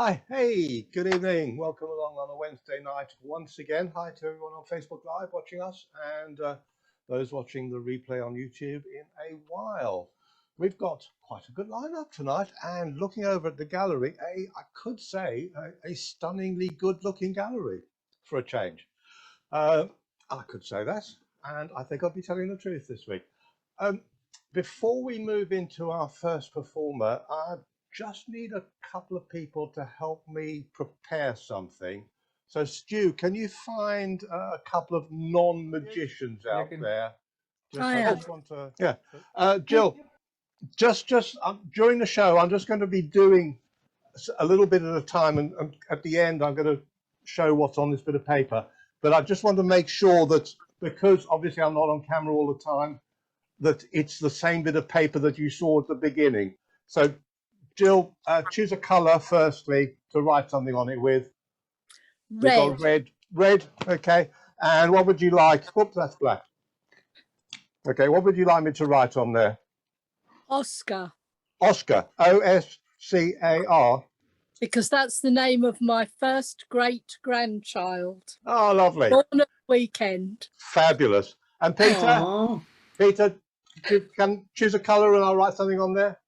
Hi, hey, good evening. Welcome along on a Wednesday night once again. Hi to everyone on Facebook Live watching us and those watching the replay on YouTube in a while. We've got quite a good lineup tonight, and looking over at the gallery, I could say a stunningly good-looking gallery for a change. I could say that, and I think I'll be telling the truth this week. Before we move into our first performer, I just need a couple of people to help me prepare something. So, Stu, can you find a couple of non-magicians out there? I want to, yeah. Jill, just during the show, I'm just going to be doing a little bit at a time, and at the end, I'm going to show what's on this bit of paper. But I just want to make sure that, because obviously I'm not on camera all the time, that it's the same bit of paper that you saw at the beginning. So, Jill, choose a colour firstly to write something on it with. Red. We've got red, okay. And what would you like? Oops, that's black. Okay, what would you like me to write on there? Oscar. Oscar, O-S-C-A-R. Because that's the name of my first great-grandchild. Oh, lovely. Born at the weekend. Fabulous. And Peter? Aww. Peter, you can choose a colour and I'll write something on there.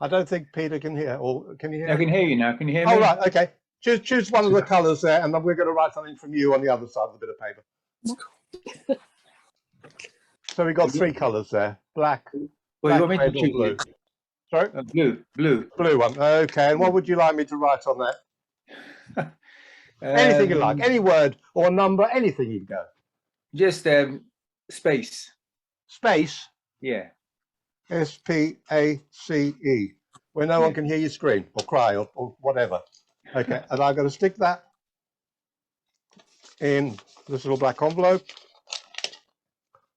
I don't think Peter can hear. Or can you hear? I can hear you now. Can you hear me? Oh, right. Okay. Choose one of the colours there, and then we're going to write something from you on the other side of the bit of paper. So we've got three colours there: black, well, you want me red, to or blue. Sorry, blue one. Okay. And what would you like me to write on that? Anything you like, any word or number, anything you can go. Just space. Space. Yeah. S-P-A-C-E, where no one can hear you scream or cry or whatever. Okay, and I'm going to stick that in this little black envelope,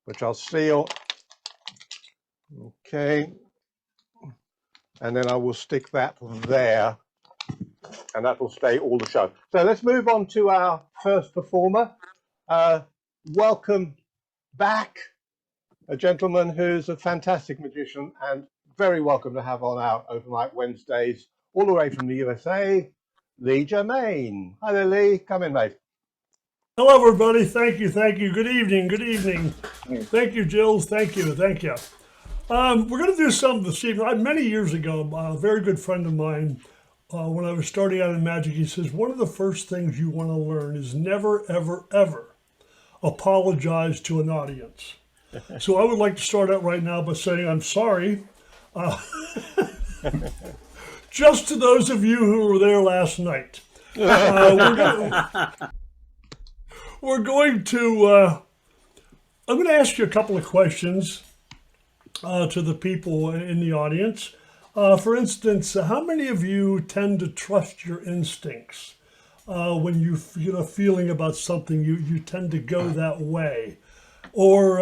which I'll seal. Okay, and then I will stick that there, and that will stay all the show. So let's move on to our first performer. Welcome back. A gentleman who's a fantastic magician and very welcome to have on our Open Mic Wednesdays, all the way from the USA, Lee Germain. Hi there, Lee. Come in, mate. Hello, everybody. Thank you. Good evening. Thank you, Jill. Thank you. We're going to do something this evening. Many years ago, a very good friend of mine, when I was starting out in magic, he says, one of the first things you want to learn is never, ever, ever apologize to an audience. So I would like to start out right now by saying I'm sorry. Just to those of you who were there last night. I'm going to ask you a couple of questions to the people in the audience. For instance, how many of you tend to trust your instincts? When you get a feeling about something, you tend to go that way. Or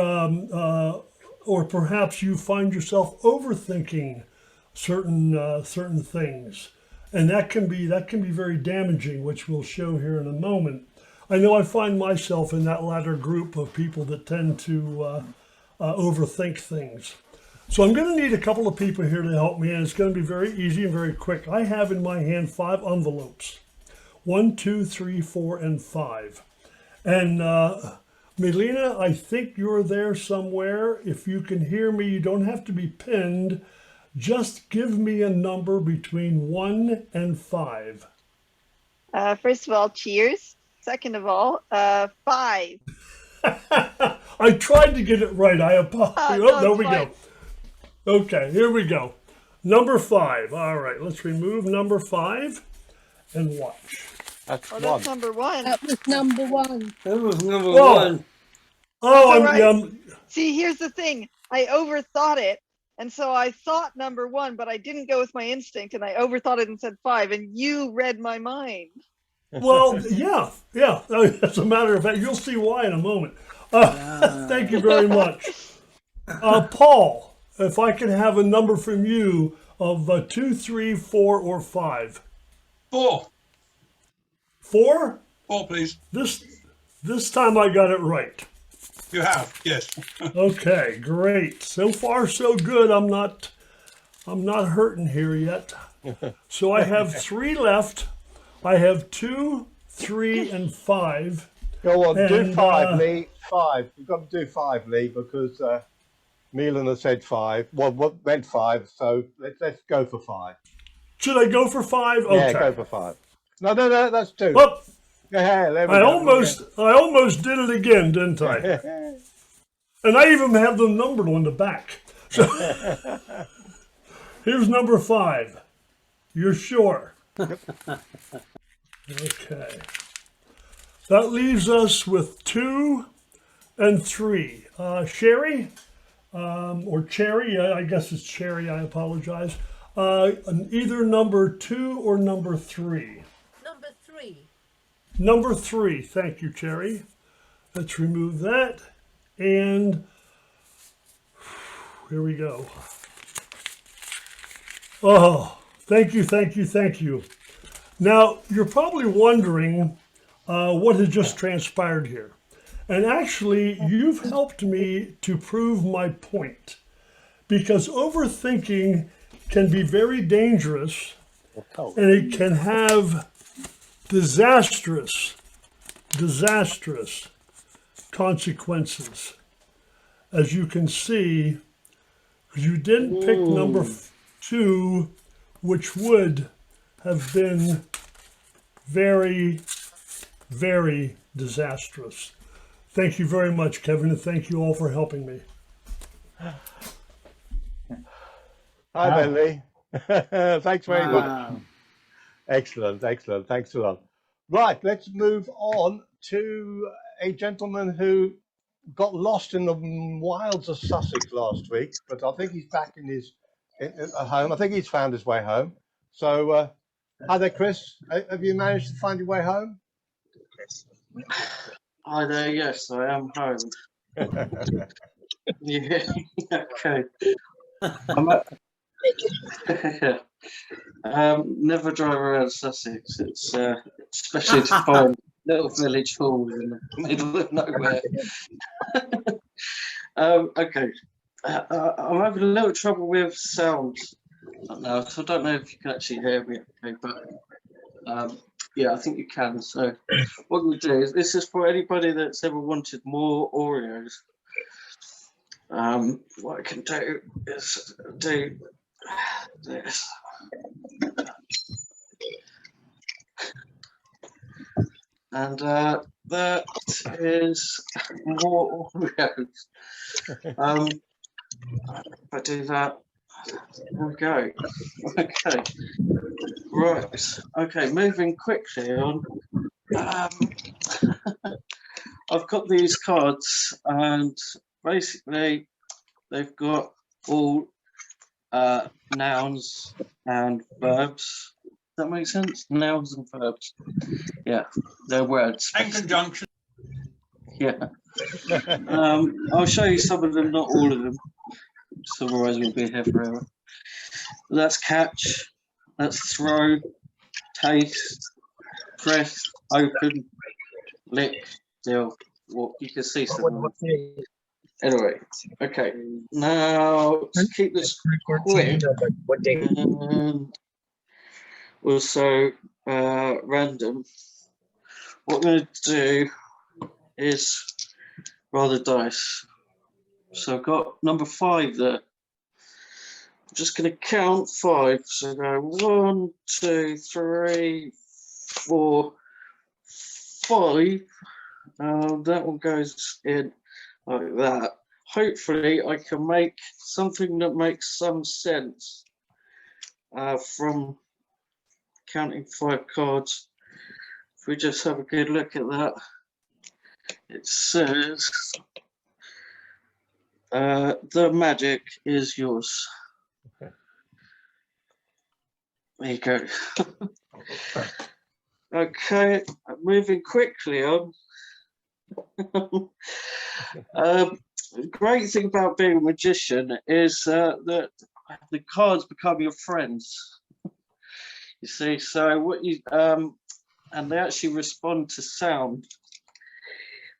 perhaps you find yourself overthinking certain things, and that can be very damaging, which we'll show here in a moment. I know I find myself in that latter group of people that tend to overthink things. So I'm going to need a couple of people here to help me, and it's going to be very easy and very quick. I have in my hand 5 envelopes, 1, 2, 3, 4, and 5, and Melina, I think you're there somewhere. If you can hear me, you don't have to be pinned. Just give me a number between 1 and 5. First of all, cheers. Second of all, 5. I tried to get it right. I apologize. There we go. Okay, here we go. Number 5. All right, let's remove number 5 and watch. That's number 1. That was number 1. That was number 1. Oh, right. See, here's the thing. I overthought it, and so I thought number 1, but I didn't go with my instinct, and I overthought it and said 5, and you read my mind. Well, yeah. As a matter of fact, you'll see why in a moment. Thank you very much. Paul, if I can have a number from you of 2, 3, 4, or 5. 4. 4? 4, please. This time I got it right. You have, yes. Okay, great. So far, so good. I'm not hurting here yet. So I have 3 left. I have 2, 3, and 5. Go on, do And, 5, Lee. 5. You've got to do 5, Lee, because Milan has said 5. Well, what meant 5? So let's go for 5. Should I go for 5? Okay. Yeah, go for 5. No, that's 2. Oh, Yeah, there we I go. almost did it again, didn't I? And I even have them numbered on the back. So here's number 5. You're sure? Okay. That leaves us with 2 and 3. Sherry, or Cherry, I guess it's Cherry, I apologize. Either number 2 or number 3. Number 3. Number 3, thank you, Cherry. Let's remove that. And here we go. Oh, thank you, thank you, thank you. Now, you're probably wondering what has just transpired here. And actually, you've helped me to prove my point. Because overthinking can be very dangerous, and it can have disastrous consequences. As you can see, you didn't pick number 2, which would have been very, very disastrous. Thank you very much, Kevin, and thank you all for helping me. Hi there, Lee. Thanks very much. Excellent. Thanks a lot. Right, let's move on to a gentleman who got lost in the wilds of Sussex last week, but I think he's back in his at home. I think he's found his way home. So, hi there, Chris. Have you managed to find your way home? Hi there, yes, I am home. Yeah, okay. Never drive around Sussex. It's especially to find little village halls in the middle of nowhere. Okay, I'm having a little trouble with sound now, so I don't know if you can actually hear me. Okay, but yeah, I think you can. So what we do is, this is for anybody that's ever wanted more Oreos. What I can do is do this. And that is more Oreos. If I do that, there we go. Okay, right. Okay, moving quickly on. I've got these cards, and basically they've got all nouns and verbs. Does that make sense? Nouns and verbs. Yeah, they're words. And conjunction. Yeah. I'll show you some of them, not all of them. So otherwise we'll be here forever. That's catch, that's throw, taste, press, open, lick, deal. Well, you can see some. Anyway, okay. Now to keep this quick, and also random, what I'm going to do is roll the dice. So I've got number 5 there. I'm just going to count 5. So go 1, 2, 3, 4, 5. That one goes in like that. Hopefully I can make something that makes some sense from counting 5 cards. If we just have a good look at that, it says the magic is yours. Okay. There you go. Okay, moving quickly on. Great thing about being a magician is that the cards become your friends. You see, so what you and they actually respond to sound.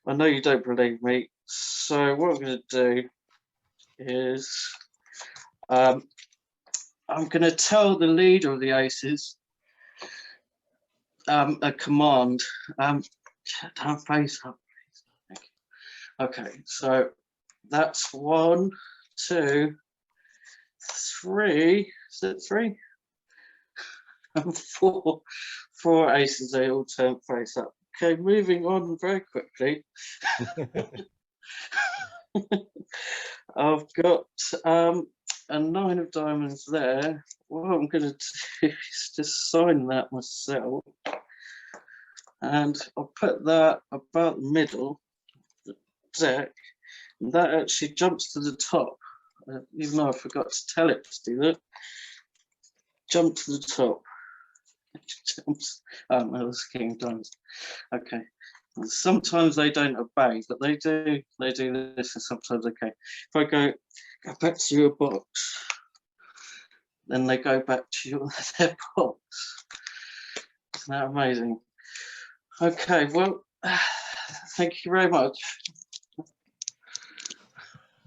I know you don't believe me, so what I'm going to do is I'm I'm going to tell the leader of the aces a command. Don't face up. Thank you. Okay, so that's 1, 2, 3. Is it 3? 4 aces. They all turn face up. Okay, moving on very quickly. I've got a 9 of diamonds there. What I'm going to do is just sign that myself. And I'll put that about the middle of the deck. And that actually jumps to the top. Even though I forgot to tell it to do that. Jump to the top. Jumps. Oh, no, that's King of Diamonds. Okay. Sometimes they don't obey, but they do. They do this, and sometimes okay. If I go back to your box, then they go back to their box. Isn't that amazing? Okay, well, thank you very much.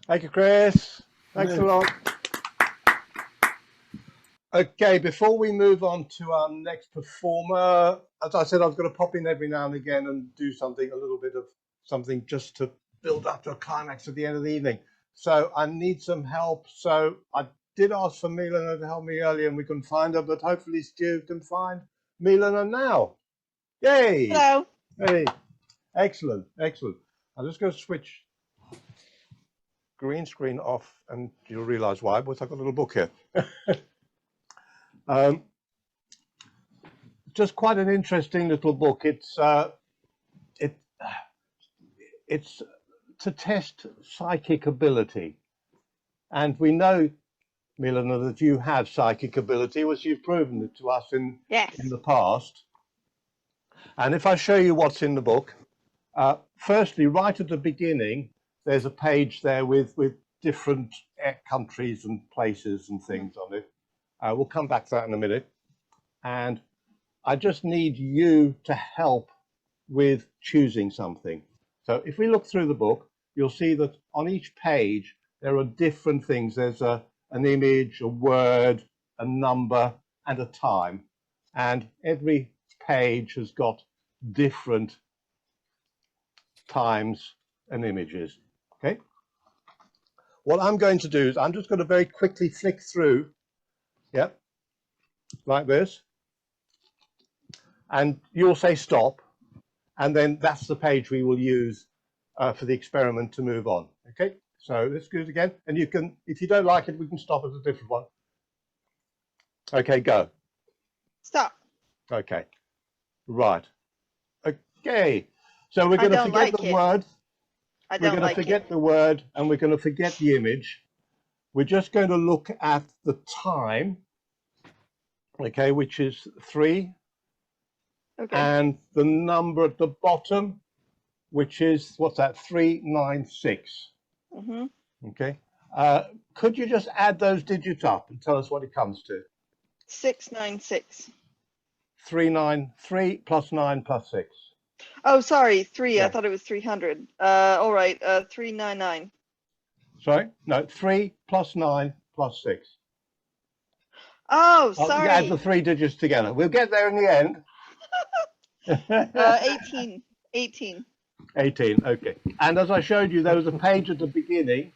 Thank you, Chris. Thanks a lot. Okay, before we move on to our next performer, as I said, I was going to pop in every now and again and do something, a little bit of something just to build up to a climax at the end of the evening. So I need some help. So I did ask for Milena to help me earlier and we couldn't find her, but hopefully Stu can find Milena now. Yay! Hello. Hey, excellent, excellent. I'm just going to switch green screen off and you'll realize why, because I've got a little book here. Just quite an interesting little book. It's to test psychic ability, and we know, Milena, that you have psychic ability, which you've proven it to us in the past. And if I show you what's in the book, firstly, right at the beginning, there's a page there with different countries and places and things on it. We'll come back to that in a minute. And I just need you to help with choosing something. So if we look through the book, you'll see that on each page, there are different things. There's an image, a word, a number, and a time. And every page has got different times and images. Okay. What I'm going to do is I'm just going to very quickly flick through. Yep, like this. And you'll say stop. And then that's the page we will use for the experiment to move on. Okay, so let's do it again. And you can, if you don't like it, we can stop at a different one. Okay, go. Stop. Okay, right. Okay, so we're going to forget the word. We're going to forget the word and we're going to forget the image. We're just going to look at the time. Okay, which is 3. Okay. And the number at the bottom, which is, what's that, 396. Mm-hmm. Okay. Could you just add those digits up and tell us what it comes to? 696. 393 plus 9 plus 6. Oh, sorry, 3. Yeah. I thought it was 300. All right, 399. Sorry? No, 3 plus 9 plus 6. Oh, sorry. Add the 3 digits together. We'll get there in the end. 18. 18. 18, okay. And as I showed you, there was a page at the beginning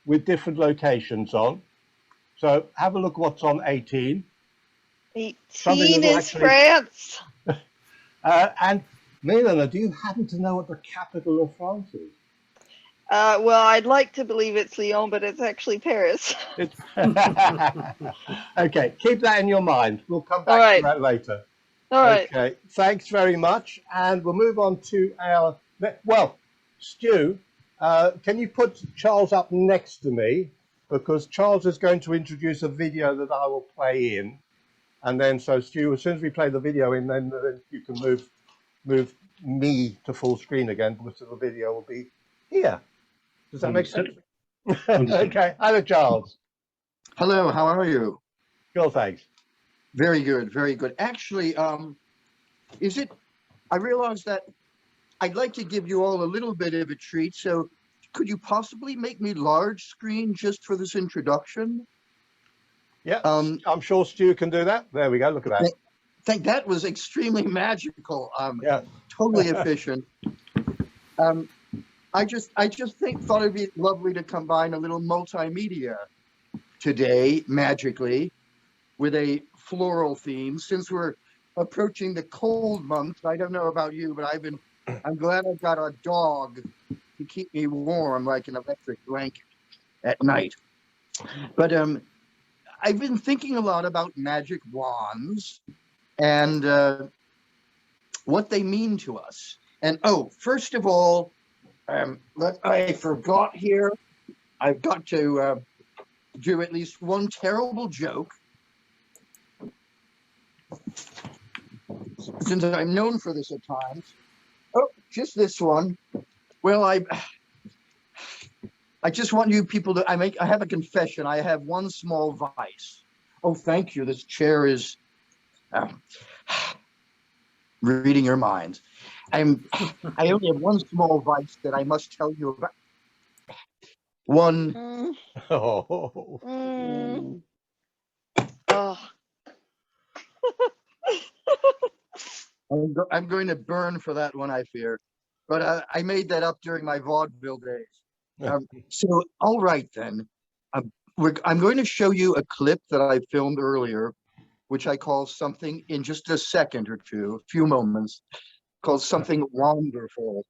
with different locations on. So have a look what's on 18. 18 is actually... France. And Milena, do you happen to know what the capital of France is? Well, I'd like to believe it's Lyon, but it's actually Paris. Okay, keep that in your mind. We'll come back to that later. All right. Okay, thanks very much. And we'll move on to our, well, Stu, can you put Charles up next to me? Because Charles is going to introduce a video that I will play in. And then, so Stu, as soon as we play the video in, then you can move me to full screen again, because the video will be here. Does that make sense? Okay. Hello, Charles. Hello. How are you? Good, thanks. Very good. Very good. Actually, is it? I realize that I'd like to give you all a little bit of a treat. So, could you possibly make me large screen just for this introduction? Yeah, Um, I'm sure Stu can do that. There we go. Look at that. think that was extremely magical. Yeah. Totally efficient. I just thought it'd be lovely to combine a little multimedia today, magically, with a floral theme. Since we're approaching the cold months, I don't know about you, but I'm glad I've got a dog to keep me warm like an electric blanket at night. But I've been thinking a lot about magic wands and what they mean to us. And first of all, I forgot here. I've got to do at least one terrible joke, since I'm known for this at times. Oh, just this one. Well, I just want you people to. I have a confession. I have one small vice. Oh, thank you. This chair is reading your minds. I only have one small vice that I must tell you about. One. Oh. Oh. I'm going to burn for that one, I fear. But I made that up during my vaudeville days. So, all right then. I'm going to show you a clip that I filmed earlier, which I call something in just a second or two, a few moments, called something wonderful,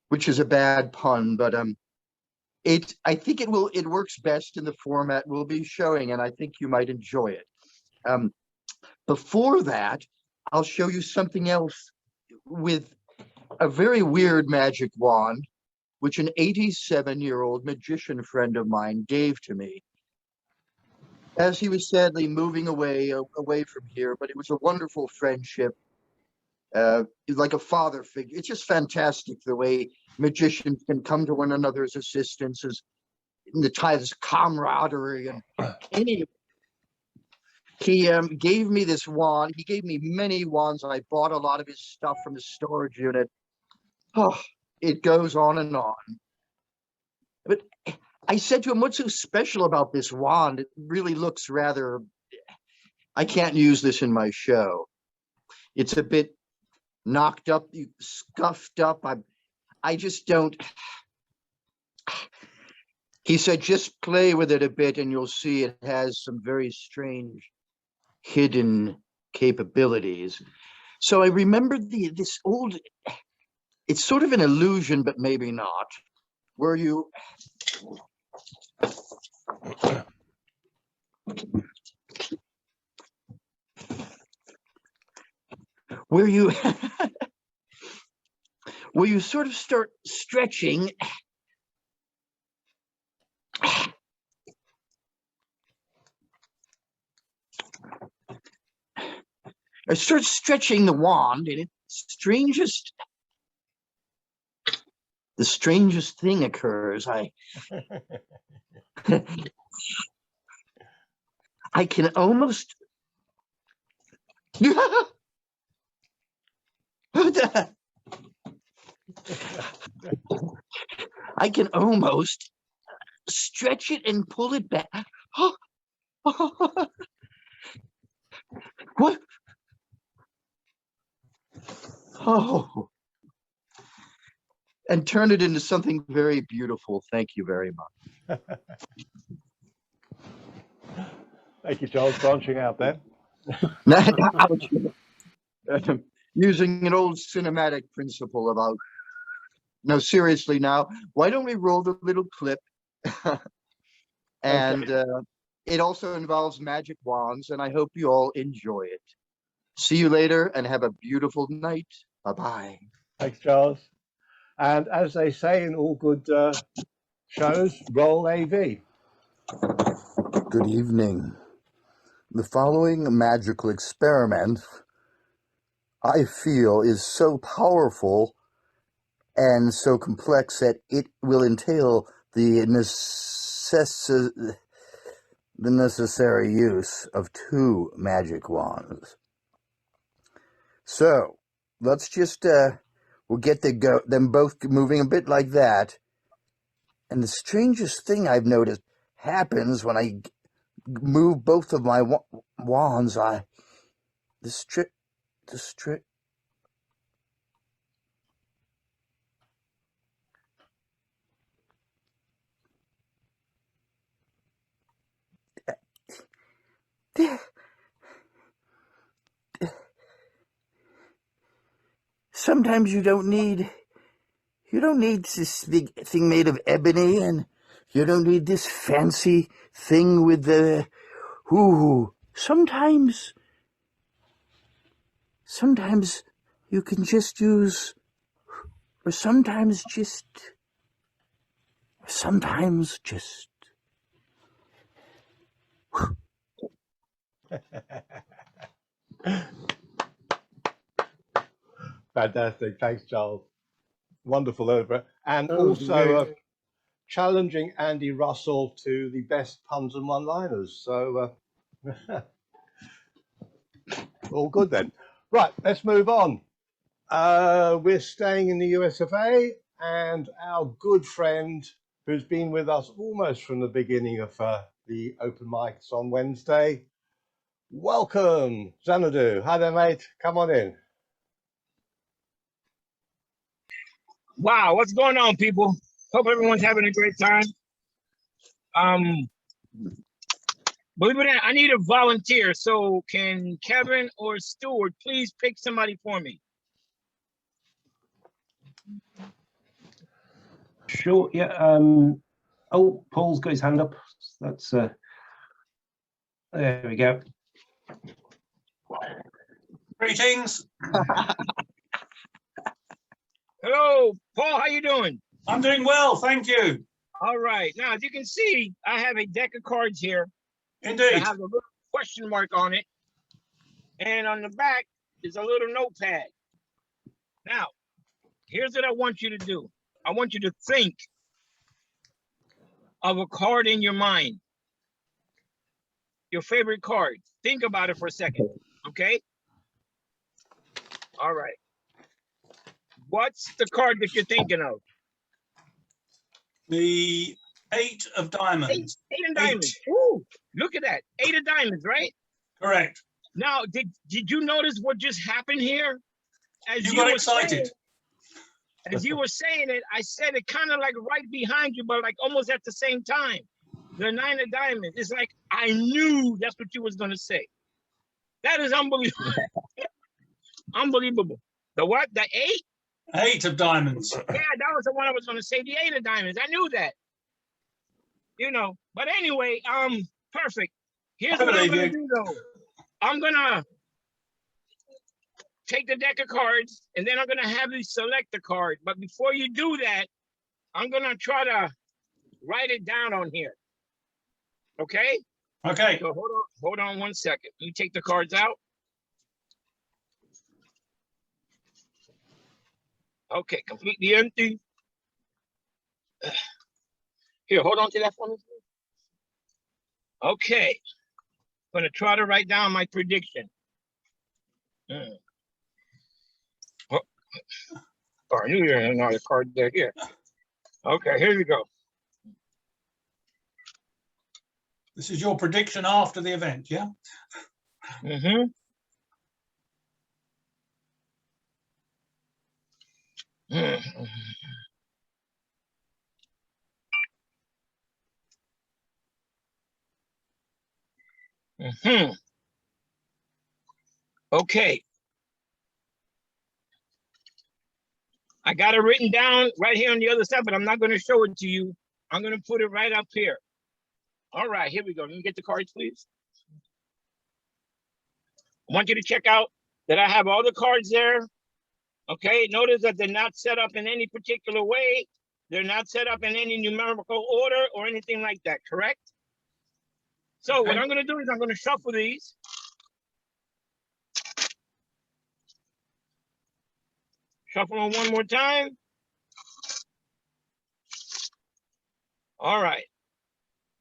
which is a bad pun, but I think it works best in the format we'll be showing, and I think you might enjoy it. Before that, I'll show you something else with a very weird magic wand, which an 87-year-old magician friend of mine gave to me as he was sadly moving away from here. But it was a wonderful friendship, like a father figure. It's just fantastic the way magicians can come to one another's assistance, as in the ties camaraderie. And anyway, he gave me this wand. He gave me many wands. I bought a lot of his stuff from the storage unit. Oh, it goes on and on. But I said to him, "What's so special about this wand? It really looks rather, I can't use this in my show. It's a bit knocked up, scuffed up. I just don't." He said, "Just play with it a bit and you'll see it has some very strange hidden capabilities." So I remembered this old, it's sort of an illusion, but maybe not, where you where you where you sort of start stretching I start stretching the wand, and the strangest thing occurs. I can almost I can almost stretch it and pull it back. What? Oh, and turn it into something very beautiful. Thank you very much. Thank you, Charles, branching out there. Using an old cinematic principle about, no, seriously now, why don't we roll the little clip? And it also involves magic wands, and I hope you all enjoy it. See you later and have a beautiful night. Bye-bye. Thanks, Charles. And as they say in all good shows, roll AV. Good evening. The following magical experiment, I feel, is so powerful and so complex that it will entail the necessary use of 2 magic wands. So let's just we'll get them both moving a bit like that. And the strangest thing I've noticed happens when I move both of my wands, the strip. Sometimes you don't need this big thing made of ebony, and you don't need this fancy thing with the sometimes you can just use, or sometimes just Fantastic. Thanks, Charles. Wonderful over. And That was also great. challenging Andy Russell to the best puns and one-liners. So all good then. Right, let's move on. We're staying in the US of A, and our good friend who's been with us almost from the beginning of the open mics on Wednesday. Welcome, Xanadu. Hi there, mate. Come on in. Wow, what's going on, people? Hope everyone's having a great time. Believe it or not, I need a volunteer. So can Kevin or Stuart please pick somebody for me? Sure. Yeah. Oh, Paul's got his hand up. That's there we go. Greetings. Hello, Paul, how you doing? I'm doing well, thank you. All right. Now, as you can see, I have a deck of cards here. Indeed. That has a little question mark on it. And on the back is a little notepad. Now, here's what I want you to do. I want you to think of a card in your mind. Your favorite card. Think about it for a second, okay? All right. What's the card that you're thinking of? The 8 of diamonds. Eight of diamonds. Ooh, look at that. 8 of diamonds, right? Correct. Now, did you notice what just happened here? As You got were excited. as you were saying it, I said it kind of like right behind you, but like almost at the same time. The 9 of diamonds. It's like I knew that's what you was gonna say. That is unbelievable. Unbelievable. The what? The 8? 8 of diamonds. Yeah, that was the one I was gonna say. The 8 of diamonds. I knew that. You know. But anyway, perfect. Here's what I'm gonna do though. I'm gonna take the deck of cards, and then I'm gonna have you select the card. But before you do that, I'm gonna try to write it down on here. Okay? Okay. So hold on 1 second. Let me take the cards out. Okay, completely empty. Here, hold on to that for me. Okay. I'm gonna try to write down my prediction. Oh, I knew you had another card there. Here. Okay, here we go. This is your prediction after the event, yeah? Mm-hmm. Mm-hmm. Okay. I got it written down right here on the other side, but I'm not going to show it to you. I'm going to put it right up here. All right, here we go. Let me get the cards, please. I want you to check out that I have all the cards there. Okay, notice that they're not set up in any particular way. They're not set up in any numerical order or anything like that, correct? So what I'm going to do is I'm going to shuffle these. Shuffle them one more time. All right.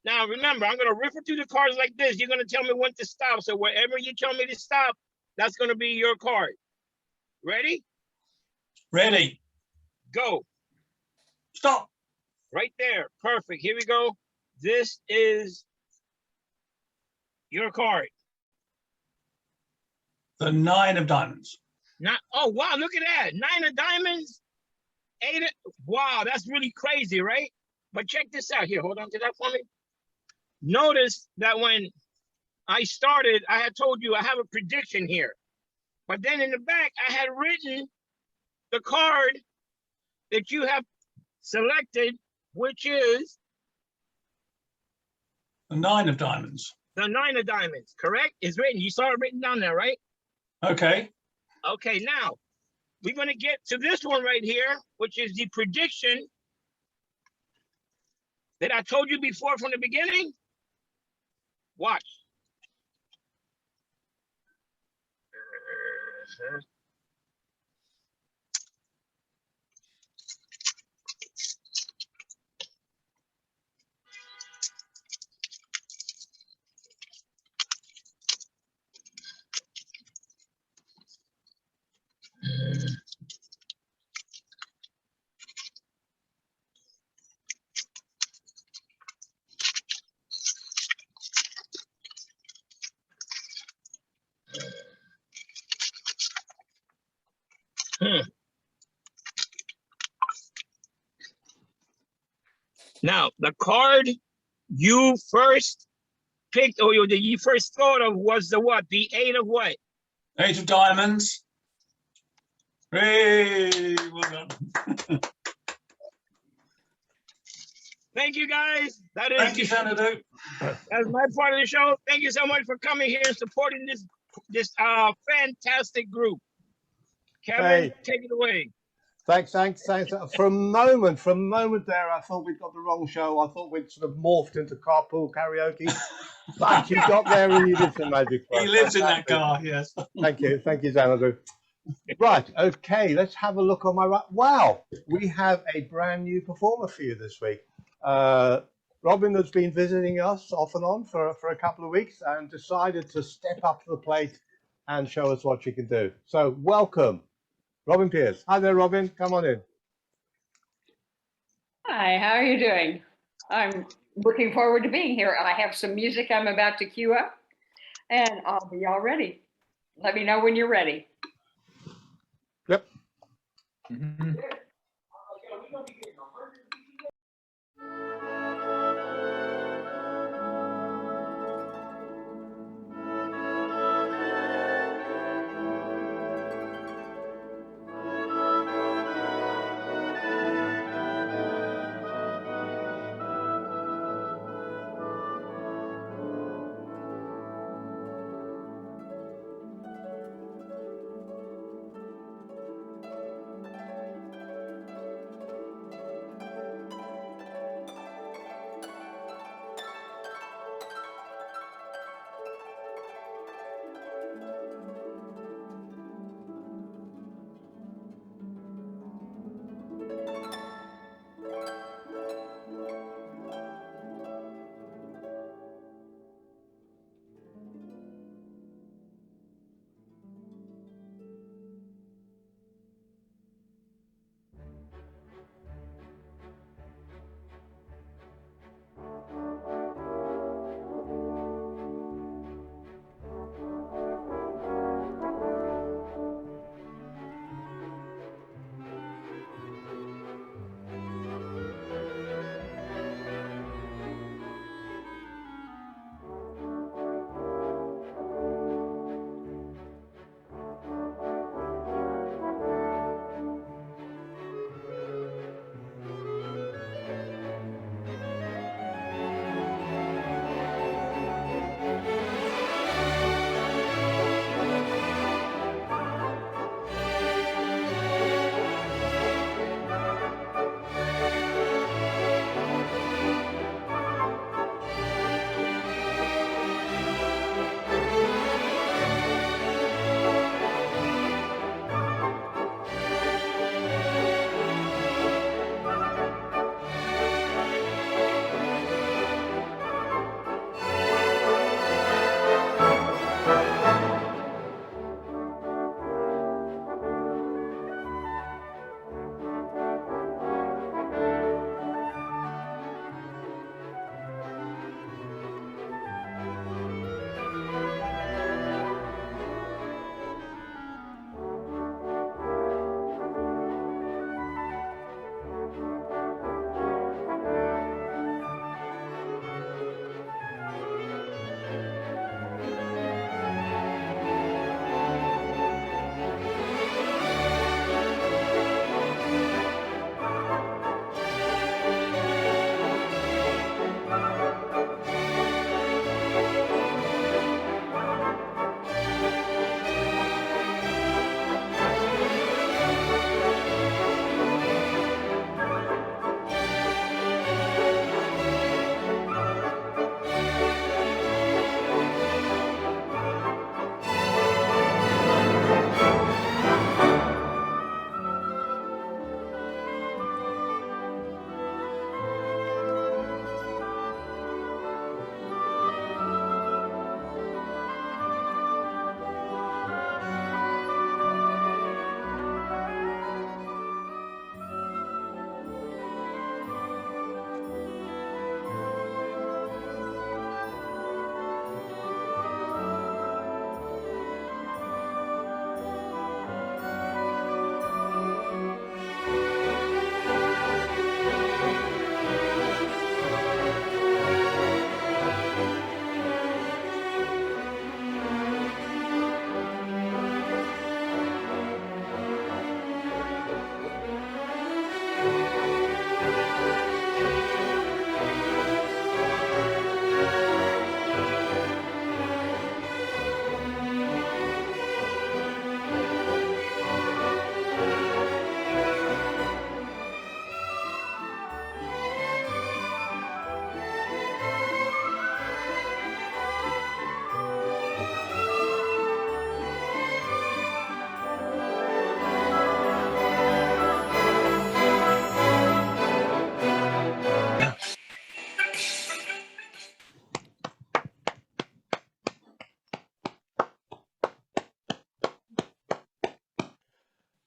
Now, remember, I'm going to riffle through the cards like this. You're going to tell me when to stop. So wherever you tell me to stop, that's going to be your card. Ready? Ready. Go. Stop. Right there. Perfect. Here we go. This is Your card. The 9 of diamonds. Not. Oh wow! Look at that. 9 of diamonds. 8. Wow, that's really crazy, right? But check this out here. Hold on to that for me. Notice that when I started, I had told you I have a prediction here. But then in the back, I had written the card that you have selected, which is The 9 of diamonds. the 9 of diamonds, correct? It's written. You saw it written down there, right? Okay. Okay, now we're going to get to this one right here, which is the prediction that I told you before from the beginning. Watch. Now, the card you first picked, or you first thought of, was the what? The 8 of what? 8 of diamonds. Hey, well done. Thank you, guys. That is. Thank you, Senator. That's my part of the show. Thank you so much for coming here and supporting this fantastic group. Kevin, Hey. take it away. Thanks. For a moment there, I thought we'd got the wrong show. I thought we'd sort of morphed into carpool karaoke. But you got there and you did some magic. He lives in that car, yes. Thank you, Xanadu. Right, okay, let's have a look on my right. Wow, we have a brand new performer for you this week. Robin has been visiting us off and on for a couple of weeks and decided to step up to the plate and show us what she can do. So welcome, Robin Pierce. Hi there, Robin. Come on in. Hi, how are you doing? I'm looking forward to being here. I have some music I'm about to cue up, and I'll be all ready. Let me know when you're ready. Yep.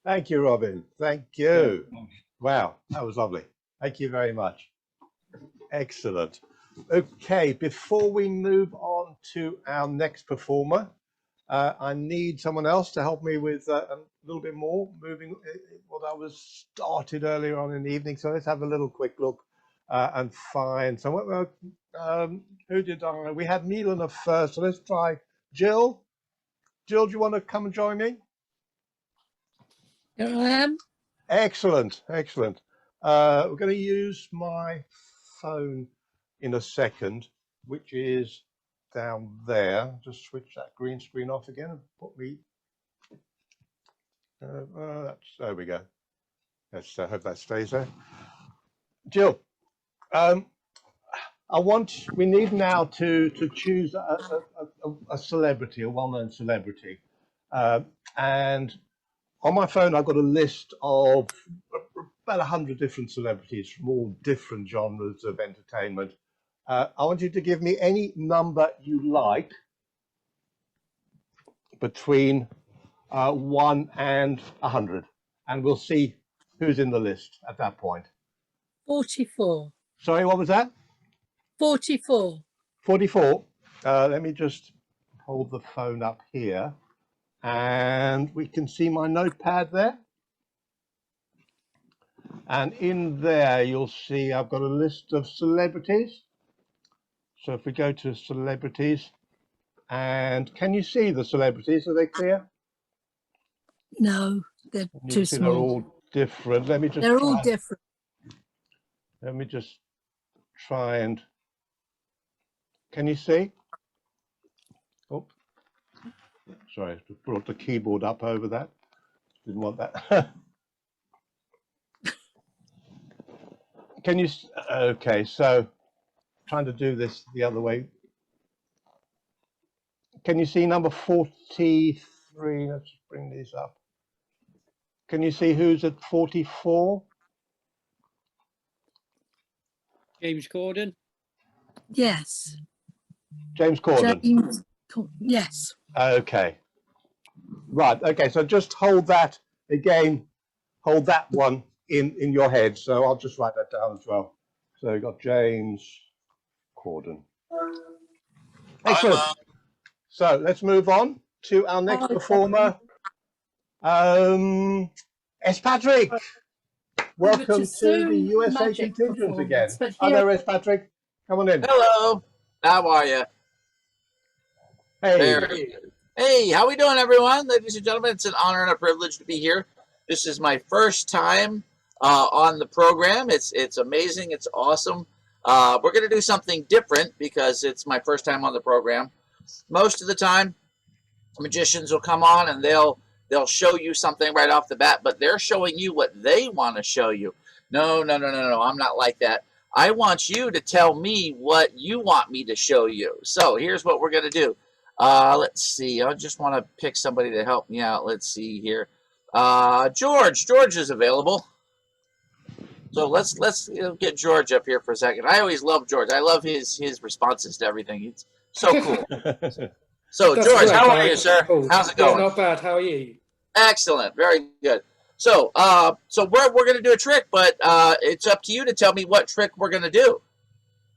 Thank you, Robin. Thank you. Wow, that was lovely. Thank you very much. Excellent. Okay, before we move on to our next performer, I need someone else to help me with a little bit more moving what I was started earlier on in the evening. So let's have a little quick look and find someone. Who did I? We had Milana first, so let's try Jill. Jill, do you want to come and join me? Here I am. Excellent, excellent. We're going to use my phone in a second, which is down there. Just switch that green screen off again and put me. There we go. Let's hope that stays there. Jill, we need now to choose a celebrity, a well-known celebrity, and on my phone I've got a list of about 100 different celebrities from all different genres of entertainment. I want you to give me any number you like between 1 and 100, and we'll see who's in the list at that point. 44. Sorry, what was that? 44. 44. Let me just hold the phone up here, and we can see my notepad there. And in there, you'll see I've got a list of celebrities. So if we go to celebrities, and can you see the celebrities? Are they clear? No, they're too small. They're all different. Let me just. They're all different. Let me just try and. Can you see? Oh, sorry, I brought the keyboard up over that. Didn't want that. Can you? Okay, so trying to do this the other way. Can you see number 43? Let's bring these up. Can you see who's at 44? James Corden. Yes. James Corden. Yes. Okay. Right. Okay. So just hold that again. Hold that one in your head. So I'll just write that down as well. So we've got James Corden. Excellent. So let's move on to our next performer. S. Patrick. Welcome to the USA contingent again. Hello, S. Patrick. Come on in. Hello. How are you? Hey. Hey, how we doing, everyone? Ladies and gentlemen, it's an honor and a privilege to be here. This is my first time on the program. It's amazing. It's awesome. We're going to do something different because it's my first time on the program. Most of the time, magicians will come on and they'll show you something right off the bat, but they're showing you what they want to show you. No, I'm not like that. I want you to tell me what you want me to show you. So here's what we're going to do. Let's see. I just want to pick somebody to help me out. Let's see here. George is available. So let's get George up here for a second. I always love George. I love his responses to everything. It's so cool. So That's George, great, how are Mike. you, sir? Cool. How's it going? Yeah, not bad. How are you? Excellent. Very good. So we're going to do a trick, but it's up to you to tell me what trick we're going to do.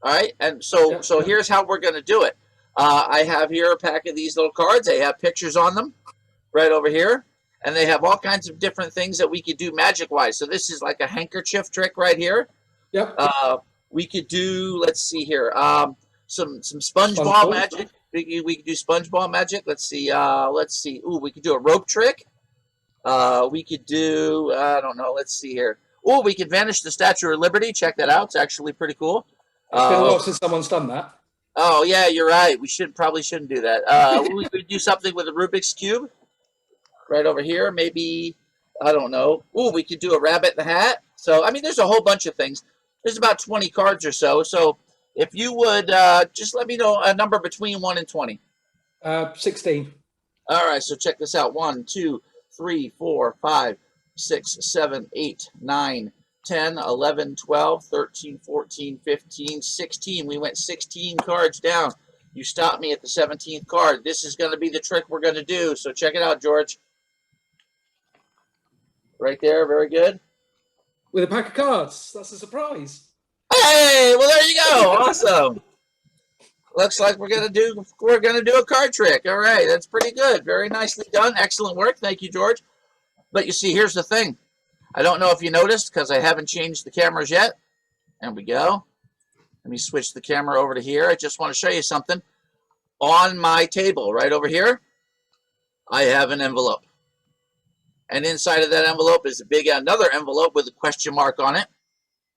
All right. And so here's how we're going to do it. I have here a pack of these little cards. They have pictures on them right over here. And they have all kinds of different things that we could do magic-wise. So this is like a handkerchief trick right here. Yep. We could do, let's see here, some SpongeBob magic. We could do SpongeBob magic. Let's see. Ooh, we could do a rope trick. We could do, I don't know. Let's see here. Oh, we could vanish the Statue of Liberty. Check that out. It's actually pretty cool. It's been a while since someone's done that. Oh, yeah, you're right. We probably shouldn't do that. We could do something with a Rubik's Cube. Right over here, maybe, I don't know. Ooh, we could do a rabbit in the hat. So, I mean, there's a whole bunch of things. There's about 20 cards or so. So, if you would just let me know a number between 1 and 20. 16. All right, so check this out. 1, 2, 3, 4, 5, 6, 7, 8, 9, 10, 11, 12, 13, 14, 15, 16. We went 16 cards down. You stopped me at the 17th card. This is going to be the trick we're going to do. So, check it out, George. Right there, very good. With a pack of cards. That's a surprise. Hey, well there you go. Awesome. Looks like we're gonna do a card trick. All right, that's pretty good. Very nicely done. Excellent work. Thank you, George. But you see, here's the thing. I don't know if you noticed because I haven't changed the cameras yet. There we go. Let me switch the camera over to here. I just want to show you something. On my table, right over here, I have an envelope. And inside of that envelope is another envelope with a question mark on it.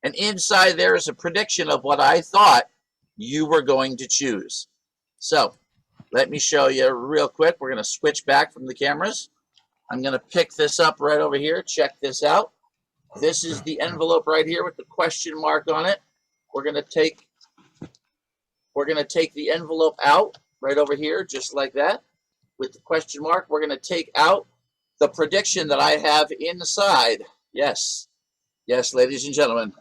And inside there is a prediction of what I thought you were going to choose. So let me show you real quick. We're going to switch back from the cameras. I'm going to pick this up right over here. Check this out. This is the envelope right here with the question mark on it. We're going to take the envelope out right over here, just like that, with the question mark. We're going to take out the prediction that I have inside. Yes, yes, ladies and gentlemen,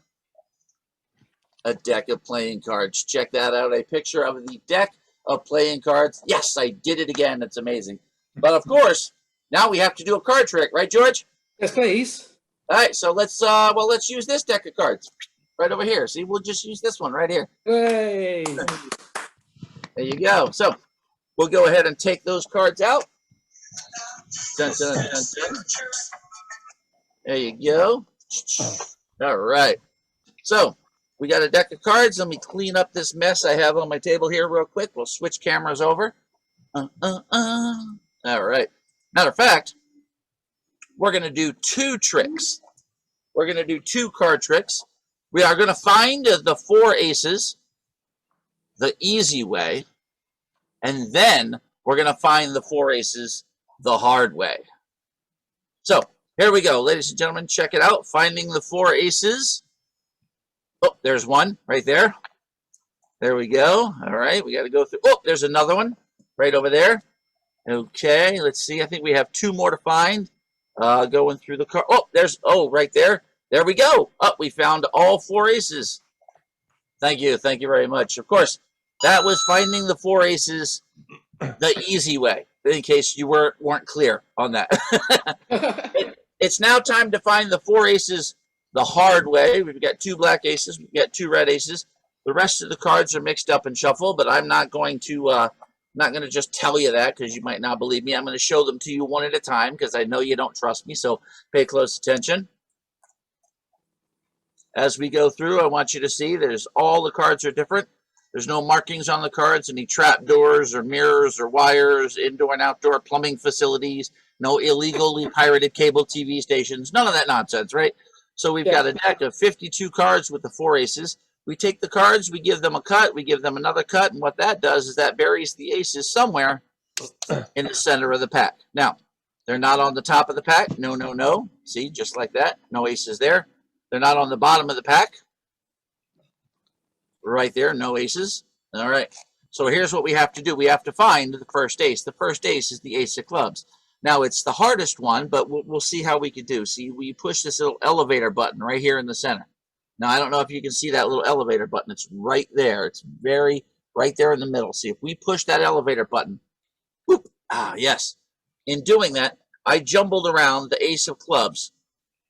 a deck of playing cards. Check that out, a picture of the deck of playing cards. Yes, I did it again. It's amazing. But of course, now we have to do a card trick, right, George? Yes, please. All right, so let's use this deck of cards right over here. See, we'll just use this one right here. Hey. There you go. So we'll go ahead and take those cards out. Dun, dun, dun, dun. There you go. All right. So we got a deck of cards. Let me clean up this mess I have on my table here real quick. We'll switch cameras over. All right. Matter of fact, we're going to do two tricks. We're going to do two card tricks. We are going to find the four aces the easy way, and then we're going to find the four aces the hard way. So here we go, ladies and gentlemen. Check it out. Finding the four aces. Oh, there's one right there. There we go. All right, we got to go through. Oh, there's another one right over there. Okay, let's see. I think we have two more to find. Going through the card. Oh, right there. There we go. Oh, we found all four aces. Thank you very much. Of course, that was finding the four aces the easy way, in case you weren't clear on that. It's now time to find the four aces the hard way. We've got two black aces. We've got two red aces. The rest of the cards are mixed up and shuffled, but I'm not going to just tell you that because you might not believe me. I'm going to show them to you one at a time because I know you don't trust me, so pay close attention. As we go through, I want you to see all the cards are different. There's no markings on the cards, any trap doors or mirrors or wires, indoor and outdoor plumbing facilities, no illegally pirated cable TV stations, none of that nonsense, right? So we've got a deck of 52 cards with the four aces. We take the cards, we give them a cut, we give them another cut, and what that does is that buries the aces somewhere in the center of the pack. Now, they're not on the top of the pack. No, no, no. See, just like that. No aces there. They're not on the bottom of the pack. Right there, no aces. All right. So here's what we have to do. We have to find the first ace. The first ace is the ace of clubs. Now, it's the hardest one, but we'll see how we can do. See, we push this little elevator button right here in the center. Now, I don't know if you can see that little elevator button. It's right there. It's right there in the middle. See, if we push that elevator button, whoop, yes. In doing that, I jumbled around the ace of clubs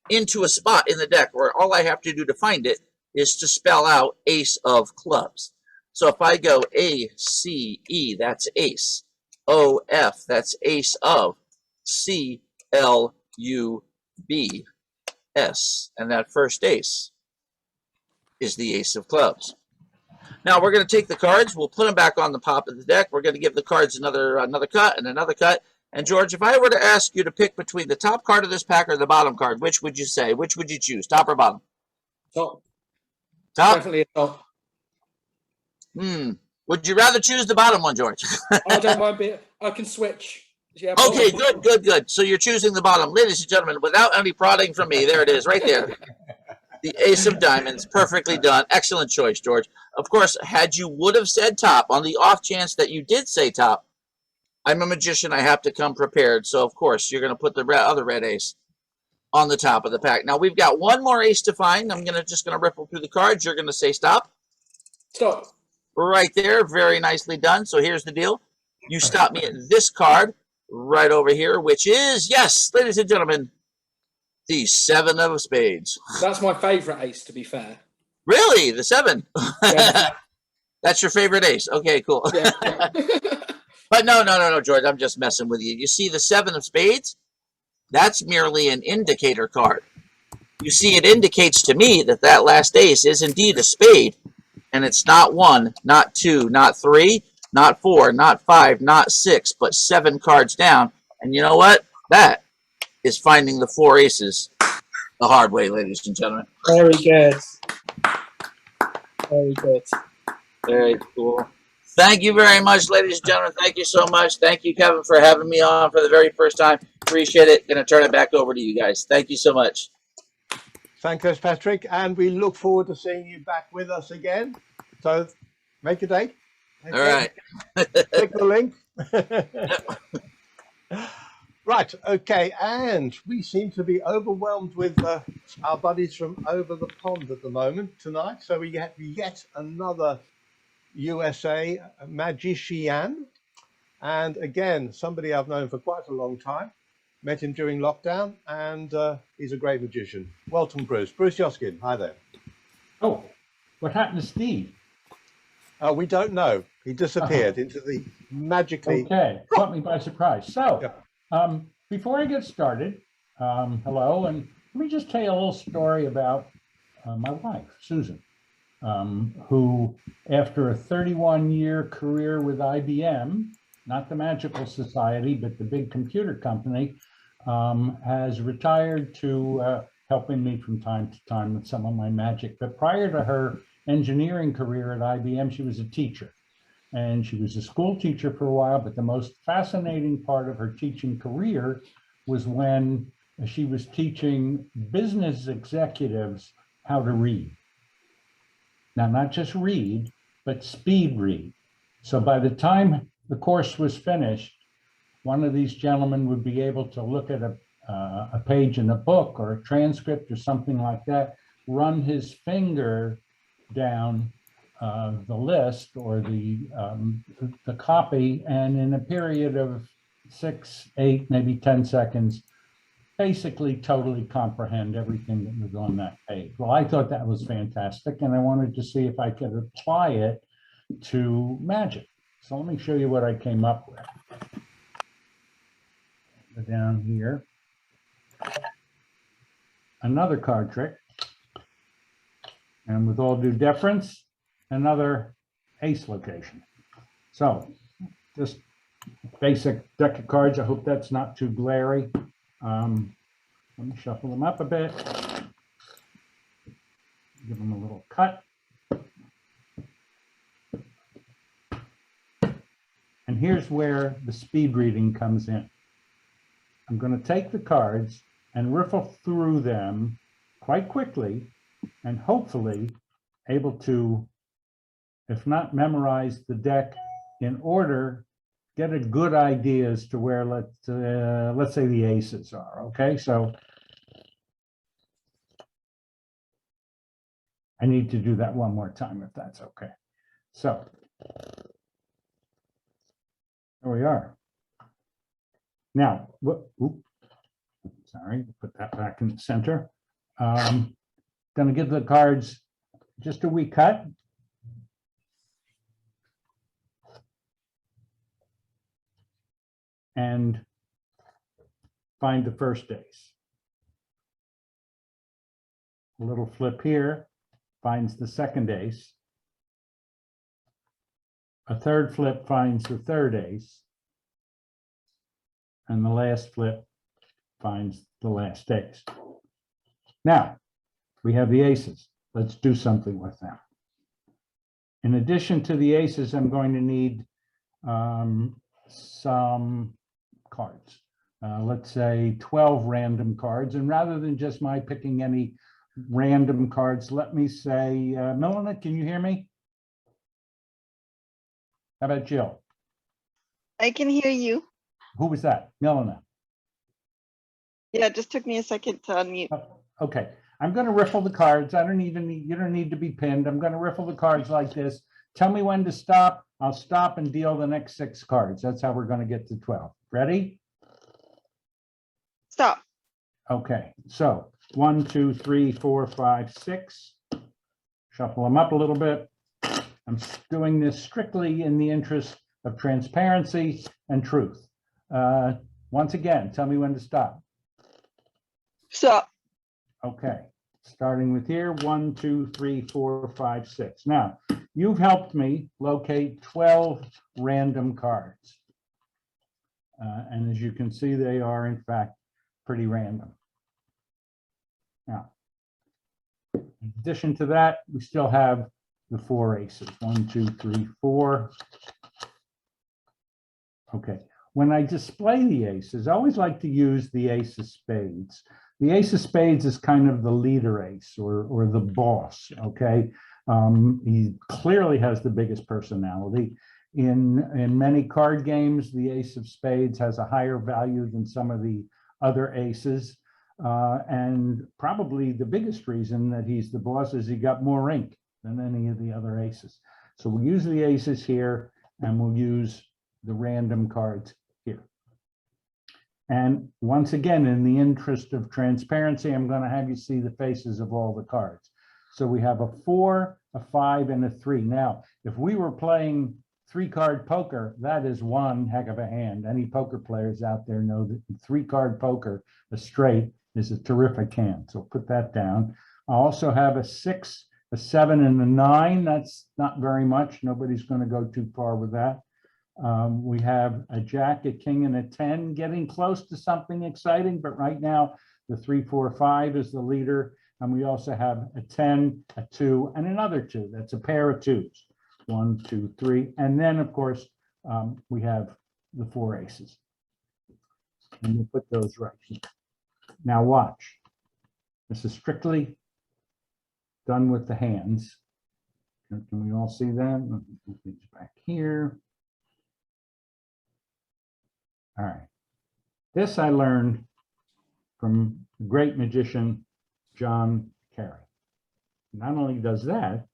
into a spot in the deck where all I have to do to find it is to spell out ace of clubs. So if I go A, C, E, that's ace. O, F, that's ace of. C, L, U, B, S. And that first ace is the ace of clubs. Now we're going to take the cards. We'll put them back on the top of the deck. We're going to give the cards another cut and another cut. And George, if I were to ask you to pick between the top card of this pack or the bottom card, which would you say? Which would you choose, top or bottom? Top. Top? Definitely a top. Would you rather choose the bottom one, George? I don't mind being. I can switch. Yeah, okay, good. So you're choosing the bottom. Ladies and gentlemen, without any prodding from me, there it is, right there. The ace of diamonds, perfectly done. Excellent choice, George. Of course, had you would have said top, on the off chance that you did say top, I'm a magician. I have to come prepared. So, of course, you're going to put the other red ace on the top of the pack. Now, we've got one more ace to find. I'm just going to ripple through the cards. You're going to say stop. Stop. Right there. Very nicely done. So here's the deal. You stop me at this card right over here, which is, yes, ladies and gentlemen, The 7 of spades. That's my favourite ace, to be fair. Really? The 7? Yeah. That's your favorite ace? Okay, cool. Yeah, But no, George. I'm just messing with you. You see the 7 of spades? That's merely an indicator card. You see, it indicates to me that that last ace is indeed a spade. And it's not 1, not 2, not 3, not 4, not 5, not 6, but 7 cards down. And you know what? That is finding the 4 aces the hard way, ladies and gentlemen. Very good. Very good. Very cool. Thank you very much, ladies and gentlemen. Thank you so much. Thank you, Kevin, for having me on for the very first time. Appreciate it. Going to turn it back over to you guys. Thank you so much. Thank us, Patrick, and we look forward to seeing you back with us again. So make a date. All right. Click the link. Right, okay, and we seem to be overwhelmed with our buddies from over the pond at the moment tonight. So we get yet another USA magician, and again, somebody I've known for quite a long time. Met him during lockdown, and he's a great magician. Welcome, Bruce. Bruce Yoskin, hi there. Oh, what happened to Steve? We don't know. He disappeared into the magically... Okay, caught me by surprise. So, before I get started, hello, and let me just tell you a little story about my wife, Susan, who, after a 31-year career with IBM, not the Magical Society, but the big computer company, has retired to helping me from time to time with some of my magic. But prior to her engineering career at IBM, she was a teacher. And she was a school teacher for a while, but the most fascinating part of her teaching career was when she was teaching business executives how to read. Now, not just read, but speed read. So by the time the course was finished, one of these gentlemen would be able to look at a page in a book or a transcript or something like that, run his finger down the list or the copy, and in a period of 6, 8, maybe 10 seconds, basically totally comprehend everything that was on that page. Well, I thought that was fantastic, and I wanted to see if I could apply it to magic. So let me show you what I came up with. Down here, another card trick, and with all due deference, another ace location. So just basic deck of cards. I hope that's not too glary. Let me shuffle them up a bit, give them a little cut. And here's where the speed reading comes in. I'm going to take the cards and riffle through them quite quickly and hopefully able to, if not memorize the deck in order, get a good idea as to where let's say the aces are. Okay, so I need to do that one more time if that's okay. So there we are. Now, sorry, put that back in the center. Going to give the cards just a wee cut. And find the first ace. A little flip here finds the second ace. A third flip finds the third ace. And the last flip finds the last ace. Now, we have the aces. Let's do something with them. In addition to the aces, I'm going to need some cards. Let's say 12 random cards. And rather than just my picking any random cards, let me say, Melanie, can you hear me? How about Jill? I can hear you. Who was that? Melanie. Yeah, it just took me a second to unmute. Okay, I'm going to riffle the cards. I don't even need, you don't need to be pinned. I'm going to riffle the cards like this. Tell me when to stop. I'll stop and deal the next 6 cards. That's how we're going to get to 12. Ready? Stop. Okay, so 1, 2, 3, 4, 5, 6. Shuffle them up a little bit. I'm doing this strictly in the interest of transparency and truth. Once again, tell me when to stop. Stop. Okay, starting with here, 1, 2, 3, 4, 5, 6. Now, you've helped me locate 12 random cards. And as you can see, they are in fact pretty random. Now, in addition to that, we still have the 4 aces. 1, 2, 3, 4. Okay, when I display the aces, I always like to use the ace of spades. The ace of spades is kind of the leader ace or the boss, okay? He clearly has the biggest personality. In many card games, the ace of spades has a higher value than some of the other aces. And probably the biggest reason that he's the boss is he got more ink than any of the other aces. So we'll use the aces here and we'll use the random cards here. And once again, in the interest of transparency, I'm going to have you see the faces of all the cards. So we have a 4, a 5, and a 3. Now, if we were playing 3-card poker, that is one heck of a hand. Any poker players out there know that 3-card poker, a straight, is a terrific hand. So put that down. I also have a 6, a 7, and a 9. That's not very much. Nobody's going to go too far with that. We have a jack, a king, and a 10, getting close to something exciting, but right now the 3, 4, 5 is the leader, and we also have a 10, a 2, and another 2. That's a pair of 2s. 1, 2, 3, and then of course we have the 4 aces, and we'll put those right here. Now watch. This is strictly done with the hands. Can we all see that? Let me put these back here. All right. This I learned from the great magician, John Carey. Not only does that,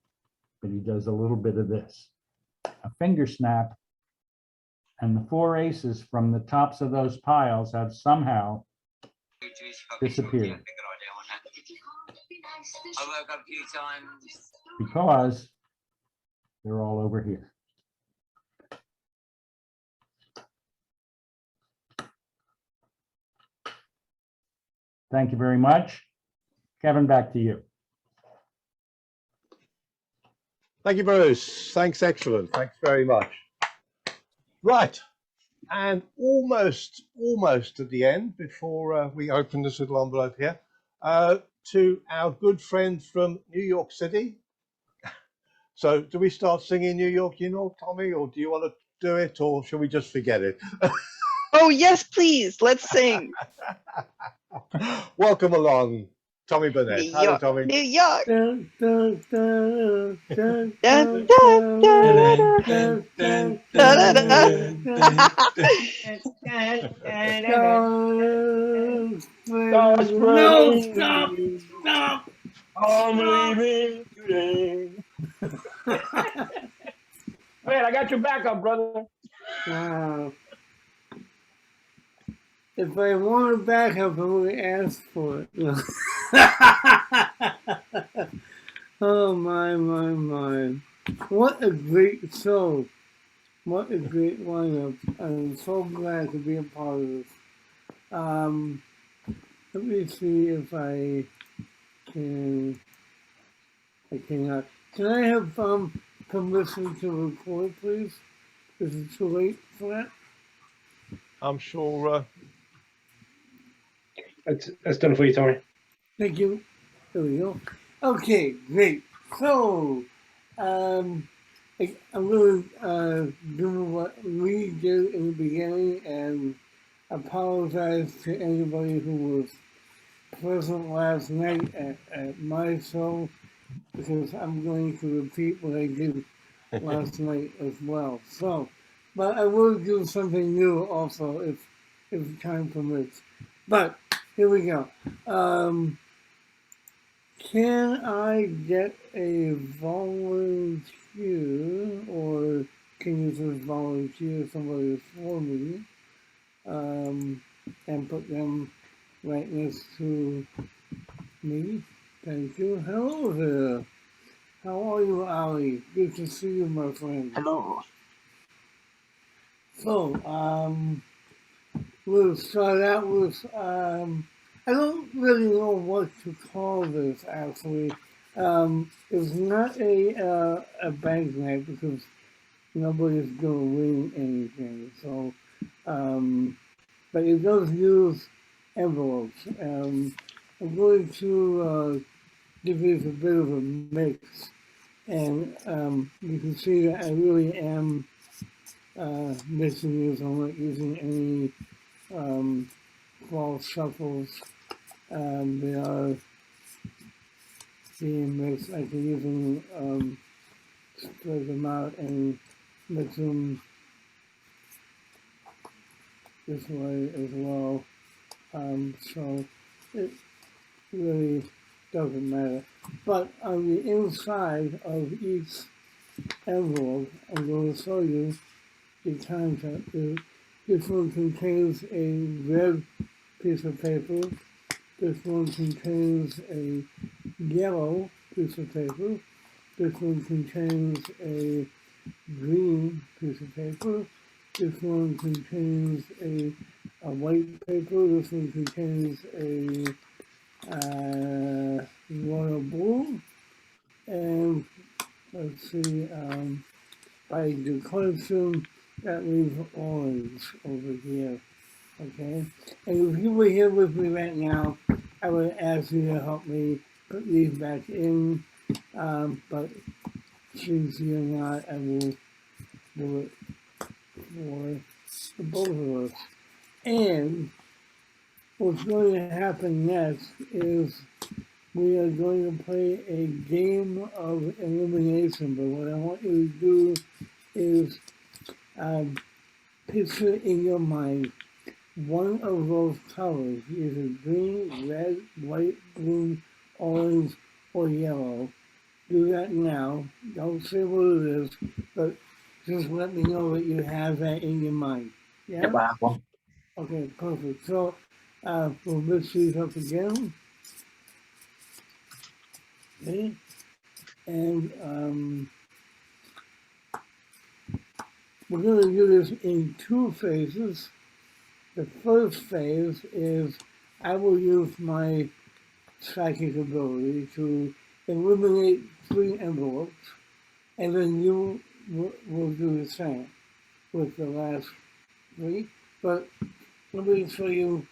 but he does a little bit of this. A finger snap, and the 4 aces from the tops of those piles have somehow disappeared. Because they're all over here. Thank you very much. Kevin, back to you. Thank you, Bruce. Thanks, excellent. Thanks very much. Right, and almost at the end, before we open this little envelope here, to our good friend from New York City. So do we start singing New York, you know, Tommy, or do you want to do it, or shall we just forget it? Oh, yes, please. Let's sing. Welcome along, Tommy Burnett. New Hello, York, Tommy. New York. Dun, dun, dun, dun, Dun, dun, dun, dun, dun, dun, dun, no, stop, stop. I'm leaving today. Man, I got your backup, brother. Wow. If I want a backup, I would ask for it. No. Oh my. What a great show. What a great lineup. I'm so glad to be a part of this. Let me see if I can. I cannot. Can I have permission to record, please? Is it too late for that? I'm sure. That's done for you, Tommy. Thank you. There we go. Okay, great. So, I'm going to do what we did in the beginning and apologize to anybody who was present last night at my show, because I'm going to repeat what I did last night as well. So, but I will do something new also if time permits. But here we go. Can I get a volunteer, or can you just volunteer somebody for me, and put them right next to me. Thank you. Hello there. How are you, Ali? Good to see you, my friend. Hello. So, we'll start out with, I don't really know what to call this, actually. It's not a bank night because nobody's going to win anything. So, but it does use envelopes. I'm going to give this a bit of a mix. And you can see that I really am mixing these. I'm not using any false shuffles. They are being mixed. I can even spread them out and mix them this way as well. So it really doesn't matter. But on the inside of each envelope, I'm going to show you the content. This one contains a red piece of paper. This one contains a yellow piece of paper. This one contains a green piece of paper. This one contains a white paper. This one contains a royal blue. And let's see, by declension, that leaves orange over here. Okay? And if you were here with me right now, I would ask you to help me put these back in. But since you're not, I will do it for the both of us. And what's going to happen next is we are going to play a game of elimination. But what I want you to do is picture in your mind one of those colors, either green, red, white, blue, orange, or yellow. Do that now. Don't say what it is, but just let me know that you have that in your mind. Yeah? Yep, I have one. Okay, perfect. So we'll mix these up again. Okay. And we're going to do this in two phases. The first phase is I will use my psychic ability to eliminate 3 envelopes, and then you will do the same with the last 3. But let me show you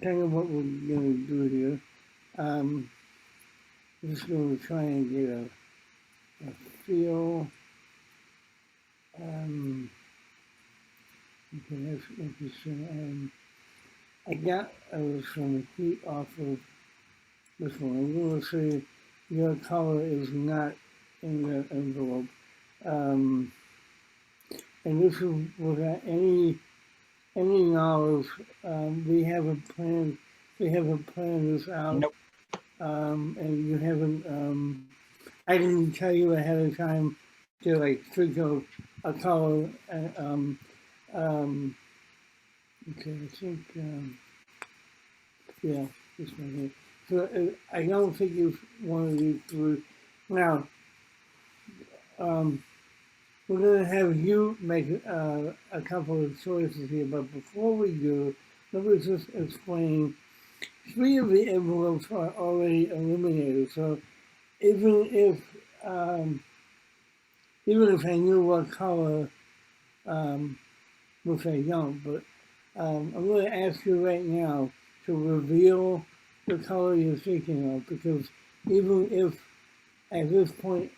kind of what we're going to do here. I'm just going to try and get a feel. Okay, that's interesting. I got some heat off of this one. I'm going to say your color is not in that envelope. And this is without any knowledge. We haven't planned this out. Nope. And you haven't. I didn't tell you ahead of time to like trigger a color. Okay, I think, yeah, this one here. So I don't think it's one of these 3. Now, we're going to have you make a couple of choices here, but before we do, let me just explain. 3 of the envelopes are already eliminated, so even if I knew what color, which I don't, but I'm going to ask you right now to reveal the color you're thinking of, because even if at this point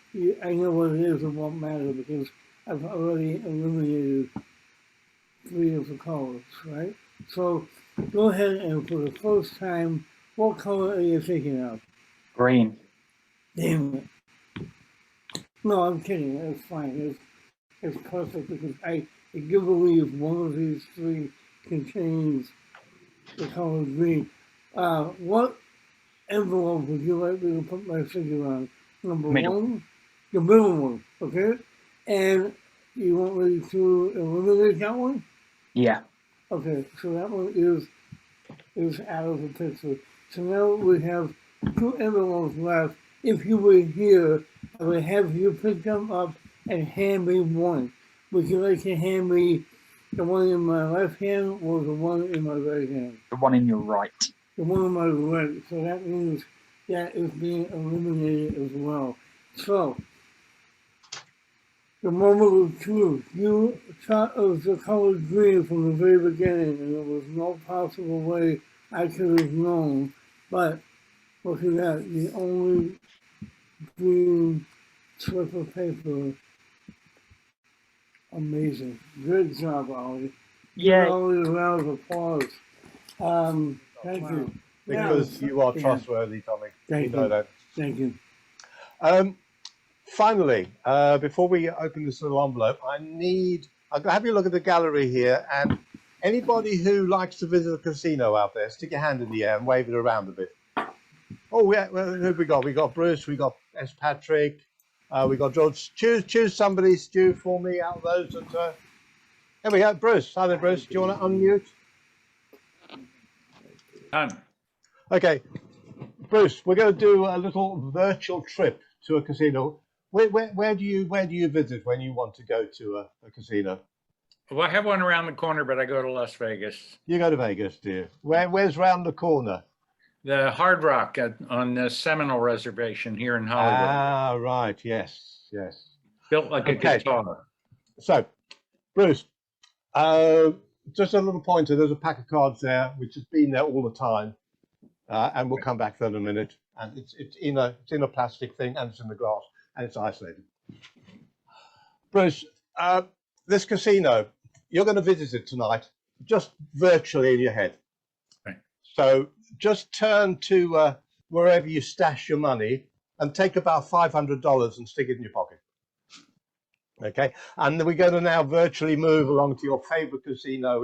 I know what it is, it won't matter because I've already eliminated 3 of the colors, right? So go ahead and for the first time, what color are you thinking of? Green. Damn it. No, I'm kidding. It's fine. It's perfect because I do believe one of these 3 contains the color green. What envelope would you like me to put my finger on? Number Middle. 1? The middle one, okay? And you want me to eliminate that one? Yeah. Okay, so that one is is out of the picture. So now we have 2 envelopes left. If you were here, I would have you pick them up and hand me one. Would you like to hand me the one in my left hand or the one in my right hand? The one in your right. The one on my right. So that means that is being eliminated as well. So, the moment of truth. You thought it was the color green from the very beginning, and there was no possible way I could have known. But look at that, the only green slip of paper. Amazing. Good job, Ollie. Yeah. Ollie, a round of applause. Thank you. Because you are trustworthy, Tommy. Thank you know you. that. Thank you. Finally, before we open this little envelope, I'll have you look at the gallery here, and anybody who likes to visit a casino out there, stick your hand in the air and wave it around a bit. Oh, yeah, well, who have we got? We got Bruce, we got S. Patrick, we got George. Choose somebody, Stu, for me out of those. And, here we go, Bruce. Hi there, Bruce. Do you want to unmute? Okay, Bruce, we're going to do a little virtual trip to a casino. Where do you visit when you want to go to a casino? Well, I have one around the corner, but I go to Las Vegas. You go to Vegas, do you? Where's round the corner? The Hard Rock on the Seminole Reservation here in Hollywood. Ah, right. Yes, yes. Built like a guitar. So, Bruce, just a little pointer. There's a pack of cards there, which has been there all the time, and we'll come back to that in a minute. And it's in a plastic thing, and it's in the glass, and it's isolated. Bruce, this casino, you're going to visit it tonight, just virtually in your head. Right. So just turn to wherever you stash your money and take about $500 and stick it in your pocket. Okay, and then we're going to now virtually move along to your favorite casino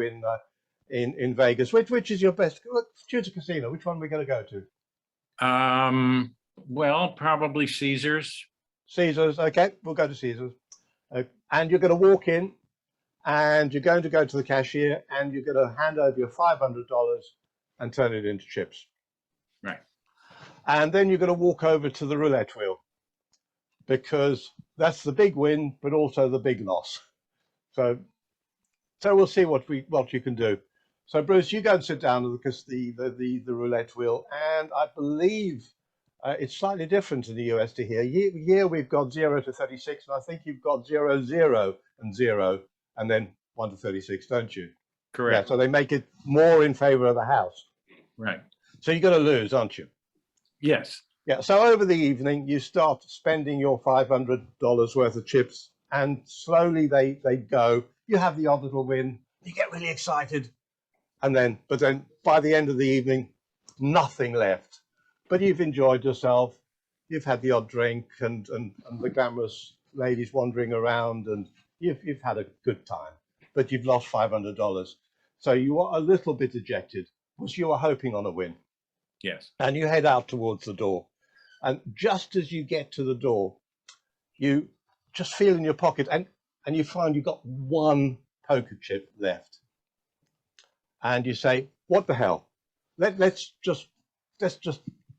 in Vegas. Which is your best? Choose a casino. Which one are we going to go to? Well, probably Caesars. Caesars. Okay, we'll go to Caesars. And you're going to walk in, and you're going to go to the cashier, and you're going to hand over your $500 and turn it into chips. Right. And then you're going to walk over to the roulette wheel, because that's the big win, but also the big loss. So we'll see what you can do. So Bruce, you go and sit down because the roulette wheel, and I believe it's slightly different in the US to here. Here we've got 0 to 36, and I think you've got 0, 0, and 0, and then 1 to 36, don't you? Correct. Yeah, so they make it more in favor of the house. Right. So you're going to lose, aren't you? Yes. Yeah. So over the evening, you start spending your $500 worth of chips, and slowly they go. You have the odd little win. You get really excited, but then by the end of the evening, nothing left. But you've enjoyed yourself. You've had the odd drink and the glamorous ladies wandering around, and you've had a good time. But you've lost $500. So you are a little bit dejected, because you are hoping on a win. Yes. And you head out towards the door. And just as you get to the door, you just feel in your pocket, and you find you've got one poker chip left. And you say, what the hell? Let's just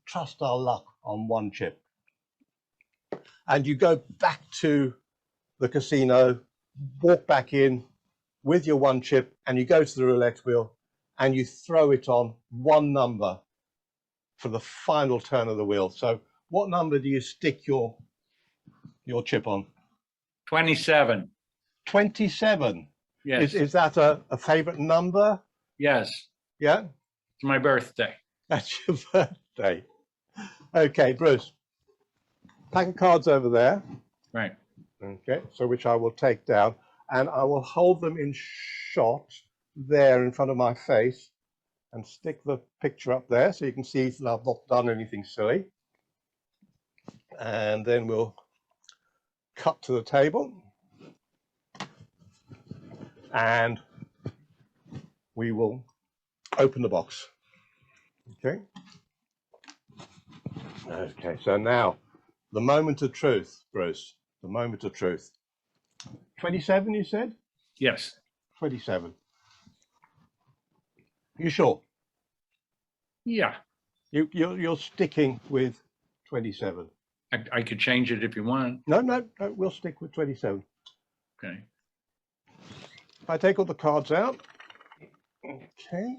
trust our luck on one chip. And you go back to the casino, walk back in with your one chip, and you go to the roulette wheel, and you throw it on one number for the final turn of the wheel. So what number do you stick your chip on? 27. 27. Yes. Is that a favorite number? Yes. Yeah? It's my birthday. That's your birthday. Okay, Bruce. Pack of cards over there. Right. Okay, so which I will take down, and I will hold them in shot there in front of my face and stick the picture up there so you can see that I've not done anything silly. And then we'll cut to the table, and we will open the box. Okay. Okay, so now the moment of truth, Bruce, the moment of truth. 27, you said? Yes. 27. You sure? Yeah, You're sticking with 27. I could change it if you want. No, we'll stick with 27. Okay. If I take all the cards out, okay.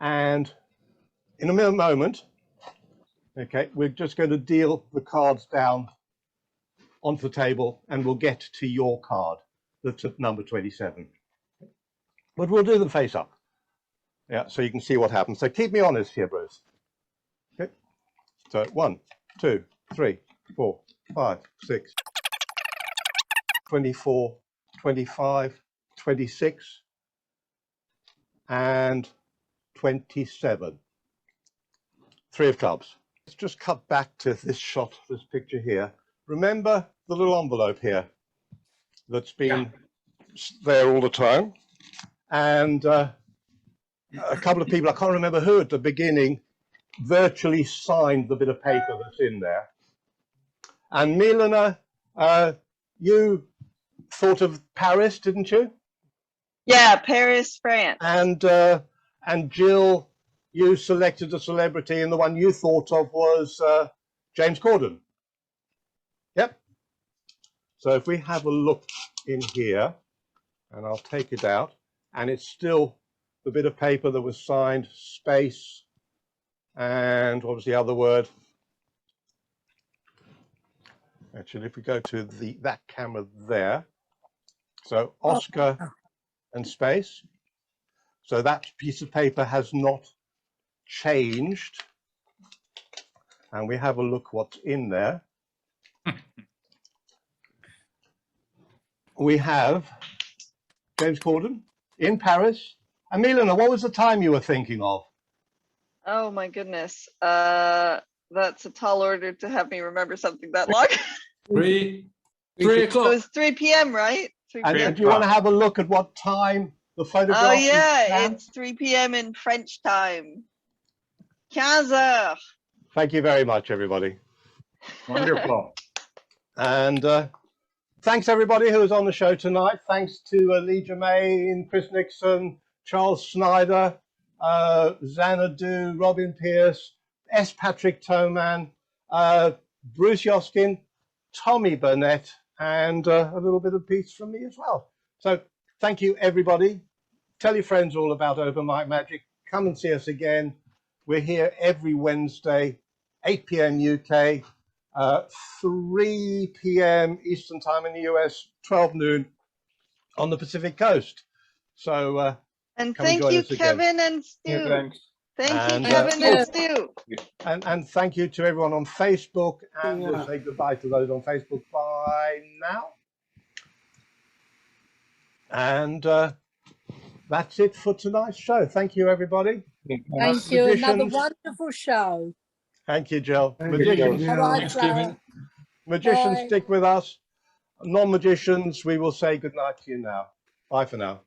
And in a moment, okay, we're just going to deal the cards down onto the table and we'll get to your card that's at number 27. But we'll do them face up. Yeah, so you can see what happens. So keep me honest here, Bruce. Okay. So 1, 2, 3, 4, 5, 6, 24, 25, 26, and 27. 3 of clubs. Let's just cut back to this shot, this picture here. Remember the little envelope here that's been there all the time? And a couple of people, I can't remember who at the beginning, virtually signed the bit of paper that's in there. And Milena, you thought of Paris, didn't you? Yeah, Paris, France. And Jill, you selected a celebrity, and the one you thought of was James Corden. Yep. So if we have a look in here, and I'll take it out, and it's still the bit of paper that was signed, space, and what was the other word? Actually, if we go to that camera there, so Oscar and space. So that piece of paper has not changed. And we have a look what's in there. We have James Corden in Paris. And Milena, what was the time you were thinking of? Oh my goodness. That's a tall order to have me remember something that long. 3 It o'clock. was 3 p.m., right? 3 And p.m. do you want to have a look at what time the photograph Oh is yeah, now? it's 3 p.m. in French time. 15 heures. Thank you very much, everybody. Wonderful. And thanks everybody who was on the show tonight. Thanks to Lee Germain, Chris Nixon, Charles Schneider, Xanadu, Robin Pierce, S. Patrick Toman, Bruce Yoskin, Tommy Burnett, and a little bit of peace from me as well. So thank you, everybody. Tell your friends all about Open Mic Magic. Come and see us again. We're here every Wednesday, 8 p.m. UK, 3 p.m. Eastern Time in the US, 12 noon on the Pacific Coast. So And come thank join you, us again. Kevin and Stu. Yeah, thanks. Thank you, And, Kevin and Stu. And thank you to everyone on Facebook. And we'll Yeah. say goodbye to those on Facebook by now. And that's it for tonight's show. Thank you, everybody. Thank you. Another Magicians. wonderful show. Thank you, Jill. Thank you, Magicians, Jill. Bye-bye, Thanks, Clara. Kevin. magicians Bye. stick with us. Non-magicians, we will say goodnight to you now. Bye for now.